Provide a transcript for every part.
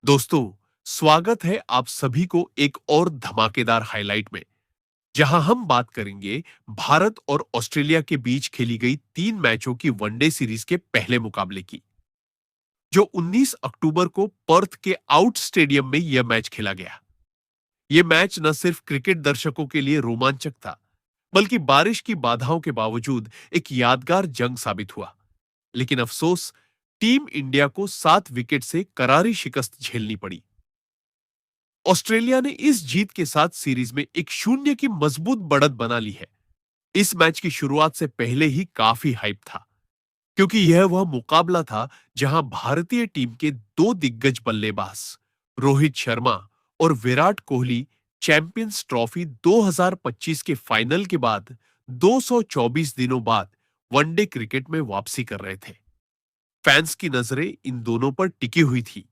दोस्तों, स्वागत है आप सभी को एक और धमाकेदार हाइलाइट में, जहां हम बात करेंगे भारत और ऑस्ट्रेलिया के बीच खेली गई 3 मैचों की वनडे सीरीज के पहले मुकाबले की, जो 19 अक्टूबर को पर्थ के आउट स्टेडियम में यह मैच खेला गया। यह मैच न सिर्फ क्रिकेट दर्शकों के लिए रोमांचक था, बल्कि बारिश की बाधाओं के बावजूद एक यादगार जंग साबित हुआ। लेकिन अफसोस, टीम इंडिया को 7 विकेट से करारी शिकस्त झेलनी पड़ी। ऑस्ट्रेलिया ने इस जीत के साथ सीरीज में 1-0 की मजबूत बढ़त बना ली है। इस मैच की शुरुआत से पहले ही काफी हाइप था, क्योंकि यह वह मुकाबला था जहां भारतीय टीम के 2 दिग्गज बल्लेबाज रोहित शर्मा और विराट कोहली चैंपियंस ट्रॉफी 2025 के फाइनल के बाद 224 दिनों बाद वनडे क्रिकेट में वापसी कर रहे थे। फैंस की नजरें इन दोनों पर टिकी हुई थी।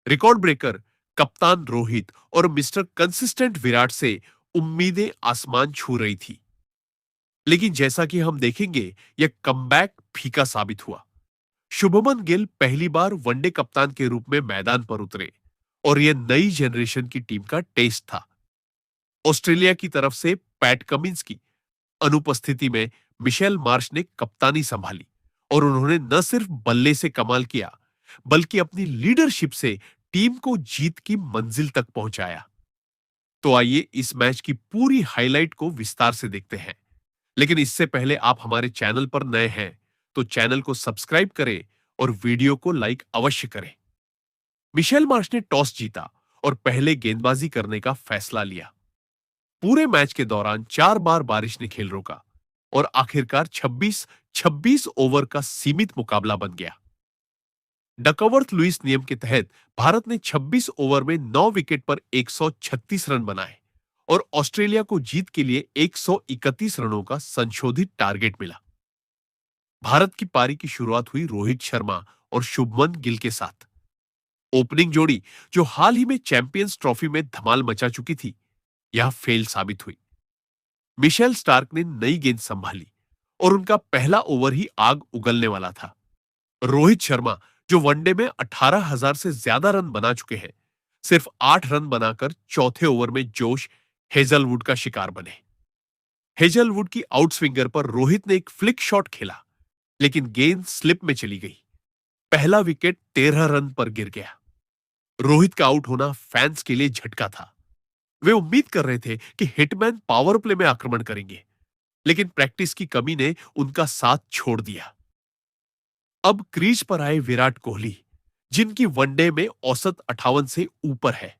रिकॉर्ड ब्रेकर कप्तान रोहित और मिस्टर कंसिस्टेंट विराट से उम्मीदें आसमान छू रही थी। लेकिन जैसा कि हम देखेंगे, यह कमबैक फीका साबित हुआ। शुभमन गिल पहली बार वनडे कप्तान के रूप में मैदान पर उतरे और यह नई जनरेशन की टीम का टेस्ट था। ऑस्ट्रेलिया की तरफ से पैट कमिंस की अनुपस्थिति में मिशेल मार्श ने कप्तानी संभाली और उन्होंने न सिर्फ बल्ले से कमाल किया, बल्कि अपनी लीडरशिप से टीम को जीत की मंजिल तक पहुंचाया। तो आइए इस मैच की पूरी हाइलाइट को विस्तार से देखते हैं। लेकिन इससे पहले आप हमारे चैनल पर नए हैं, तो चैनल को सब्सक्राइब करें और वीडियो को लाइक अवश्य करें। मिशेल मार्श ने टॉस जीता और पहले गेंदबाजी करने का फैसला लिया। पूरे मैच के दौरान 4 बार बारिश ने खेल रोका और आखिरकार 26-26 ओवर का सीमित मुकाबला बन गया। डकवर्थ लुईस नियम के तहत भारत ने 26 ओवर में 9 विकेट पर 136 रन बनाए और ऑस्ट्रेलिया को जीत के लिए 131 रनों का संशोधित टारगेट मिला। भारत की पारी की शुरुआत हुई रोहित शर्मा और शुभमन गिल के साथ। ओपनिंग जोड़ी, जो हाल ही में चैंपियंस ट्रॉफी में धमाल मचा चुकी थी, यह फेल साबित हुई। मिशेल स्टार्क ने नई गेंद संभाली और उनका पहला ओवर ही आग उगलने वाला था। रोहित शर्मा, जो वनडे में 18,000 से ज्यादा रन बना चुके हैं, सिर्फ 8 रन बनाकर चौथे ओवर में जोश हेजलवुड का शिकार बने। हेजलवुड की आउटस्विंगर पर रोहित ने एक फ्लिक शॉट खेला, लेकिन गेंद स्लिप में चली गई। पहला विकेट 13 रन पर गिर गया। रोहित का आउट होना फैंस के लिए झटका था। वे उम्मीद कर रहे थे कि हिटमैन पावर प्ले में आक्रमण करेंगे, लेकिन प्रैक्टिस की कमी ने उनका साथ छोड़ दिया। अब क्रीज पर आए विराट कोहली, जिनकी वनडे में औसत 58 से ऊपर है,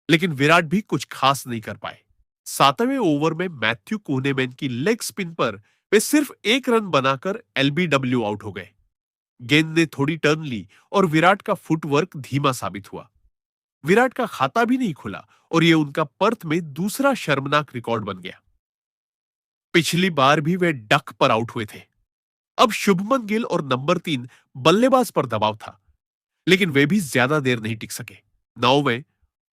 लेकिन विराट भी कुछ खास नहीं कर पाए। 7वें ओवर में मैथ्यू कोहनेमैन की लेग स्पिन पर वे सिर्फ 1 रन बनाकर एलबीडब्ल्यू आउट हो गए। गेंद ने थोड़ी टर्न ली और विराट का फुटवर्क धीमा साबित हुआ। विराट का खाता भी नहीं खुला और यह उनका पर्थ में दूसरा शर्मनाक रिकॉर्ड बन गया। पिछली बार भी वे डक पर आउट हुए थे। अब शुभमन गिल और नंबर 3 बल्लेबाज पर दबाव था, लेकिन वे भी ज्यादा देर नहीं टिक सके। 9वें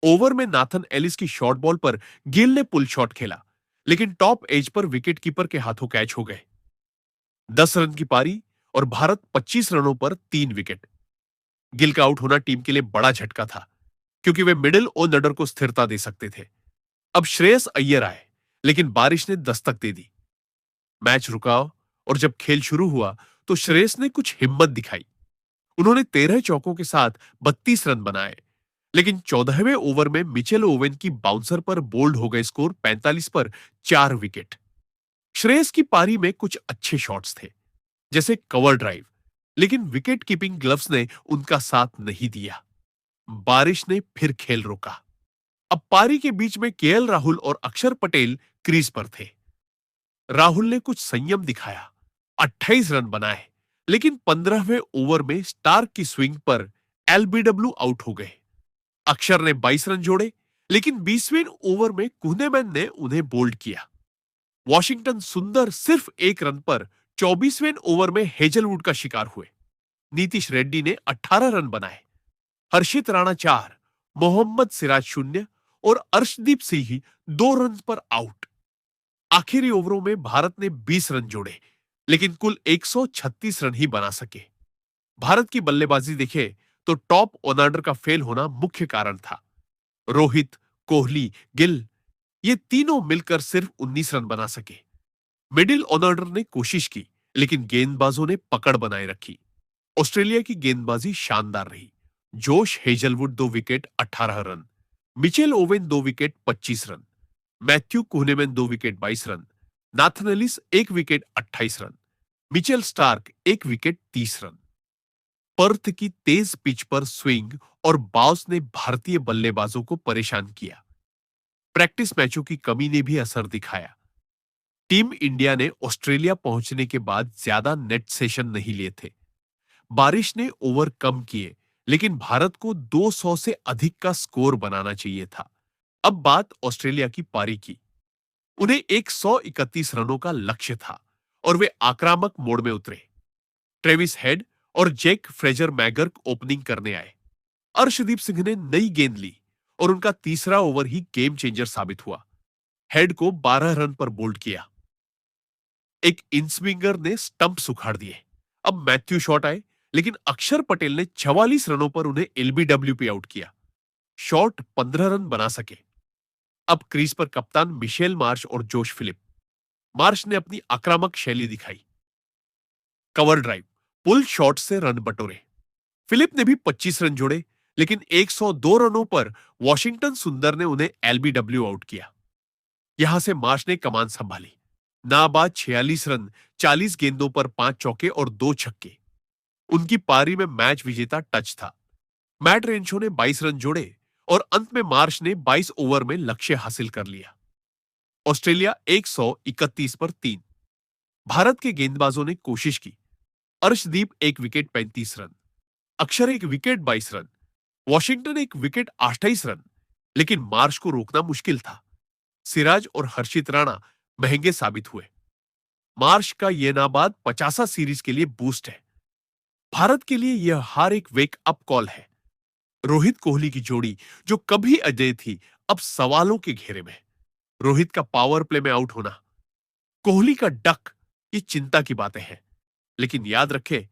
ओवर में नाथन एलिस की शॉर्ट बॉल पर गिल ने पुल शॉट खेला, लेकिन टॉप एज पर विकेट कीपर के हाथों कैच हो गए। 10 रन की पारी और भारत 25 रनों पर 3 विकेट। गिल का आउट होना टीम के लिए बड़ा झटका था, क्योंकि वे मिडिल ऑर्डर को स्थिरता दे सकते थे। अब श्रेयस अय्यर आए, लेकिन बारिश ने दस्तक दे दी। मैच रुका और जब खेल शुरू हुआ तो श्रेयस ने कुछ हिम्मत दिखाई। उन्होंने 13 चौकों के साथ 32 रन बनाए, लेकिन 14वें ओवर में मिचेल ओवेन की बाउंसर पर बोल्ड हो गए स्कोर 45 पर 4 विकेट। श्रेयस की पारी में कुछ अच्छे शॉट्स थे, जैसे कवर ड्राइव, लेकिन विकेट कीपिंग ग्लव्स ने उनका साथ नहीं दिया। बारिश ने फिर खेल रोका। अब पारी के बीच में केएल राहुल और अक्षर पटेल क्रीज पर थे। राहुल ने कुछ संयम दिखाया, 28 रन बनाए, लेकिन 15वें ओवर में स्टार्क की स्विंग पर एलबीडब्ल्यू आउट हो गए। अक्षर ने 22 रन जोड़े, लेकिन 20वें ओवर में कुहनेमैन ने उन्हें बोल्ड किया। वॉशिंगटन सुंदर सिर्फ 1 रन पर 24वें ओवर में हेजलवुड का शिकार हुए। नीतीश रेड्डी ने 18 रन बनाए। हर्षित राणा 4, मोहम्मद सिराज 0 और अर्शदीप सिंह 2 रन पर आउट। आखिरी ओवरों में भारत ने 20 रन जोड़े, लेकिन कुल 136 रन ही बना सके। भारत की बल्लेबाजी देखें तो टॉप ऑर्डर का फेल होना मुख्य कारण था। रोहित, कोहली, गिल ये तीनों मिलकर सिर्फ 19 रन बना सके। मिडिल ऑर्डर ने कोशिश की, लेकिन गेंदबाजों ने पकड़ बनाए रखी। ऑस्ट्रेलिया की गेंदबाजी शानदार रही। Josh Hazlewood 2 wicket 18 run, Mitchell Owen 2 wicket 25 run, Matthew Kuhnemann 2 wicket 22 run, Nathan Ellis 1 wicket 28 run, Mitchell Starc 1 wicket 30 run. Perth की तेज पिच पर स्विंग और बाउंस ने भारतीय बल्लेबाजों को परेशान किया। प्रैक्टिस मैचों की कमी ने भी असर दिखाया। टीम इंडिया ने ऑस्ट्रेलिया पहुंचने के बाद ज्यादा नेट सेशन नहीं लिए थे। बारिश ने ओवर कम किए, लेकिन भारत को 200 से अधिक का स्कोर बनाना चाहिए था। अब बात ऑस्ट्रेलिया की पारी की। उन्हें 131 रनों का लक्ष्य था और वे आक्रामक मोड में उतरे। ट्रेविस हेड और जैक फ्रेजर मैगर्क ओपनिंग करने आए। अर्शदीप सिंह ने नई गेंद ली और उनका तीसरा ओवर ही गेम चेंजर साबित हुआ। हेड को 12 रन पर बोल्ड किया। एक इनस्विंगर ने स्टंप उखाड़ दिए। अब मैथ्यू शॉट आए, लेकिन अक्षर पटेल ने 44 रनों पर उन्हें एलबीडब्ल्यू पे आउट किया। शॉट 15 रन बना सके। अब क्रीज पर कप्तान मिशेल मार्श और जोश फिलिप। मार्श ने अपनी आक्रामक शैली दिखाई। कवर ड्राइव, पुल शॉट से रन बटोरे। फिलिप ने भी 25 रन जोड़े, लेकिन 102 रनों पर वॉशिंगटन सुंदर ने उन्हें एलबीडब्ल्यू आउट किया। यहां से मार्श ने कमान संभाली। नाबाद 46 रन, 40 गेंदों पर 5 चौके और 2 छक्के। उनकी पारी में मैच विजेता टच था। मैट रेंशो ने 22 रन जोड़े और अंत में मार्श ने 22 ओवर में लक्ष्य हासिल कर लिया। ऑस्ट्रेलिया 131 पर 3। भारत के गेंदबाजों ने कोशिश की। अर्शदीप 1 विकेट 35 रन, अक्षर 1 wicket 22 run, Washington 1 wicket 28 run, लेकिन मार्श को रोकना मुश्किल था। सिराज और हर्षित राणा महंगे साबित हुए। मार्श का यह नाबाद 50 सीरीज के लिए बूस्ट है। भारत के लिए यह हार एक वेक अप कॉल है। रोहित कोहली की जोड़ी, जो कभी अजय थी, अब सवालों के घेरे में। रोहित का पावर प्ले में आउट होना, कोहली का डक, ये चिंता की बातें हैं। लेकिन याद रखें,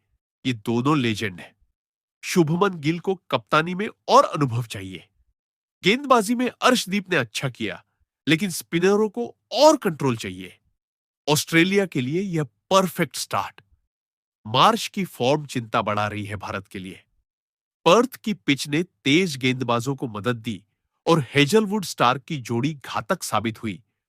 ये दोनों लेजेंड हैं। शुभमन गिल को कप्तानी में और अनुभव चाहिए। गेंदबाजी में अर्शदीप ने अच्छा किया, लेकिन स्पिनरों को और कंट्रोल चाहिए। ऑस्ट्रेलिया के लिए यह परफेक्ट स्टार्ट। मार्श की फॉर्म चिंता बढ़ा रही है भारत के लिए। पर्थ की पिच ने तेज गेंदबाजों को मदद दी और हेजलवुड स्टार्क की जोड़ी घातक साबित हुई।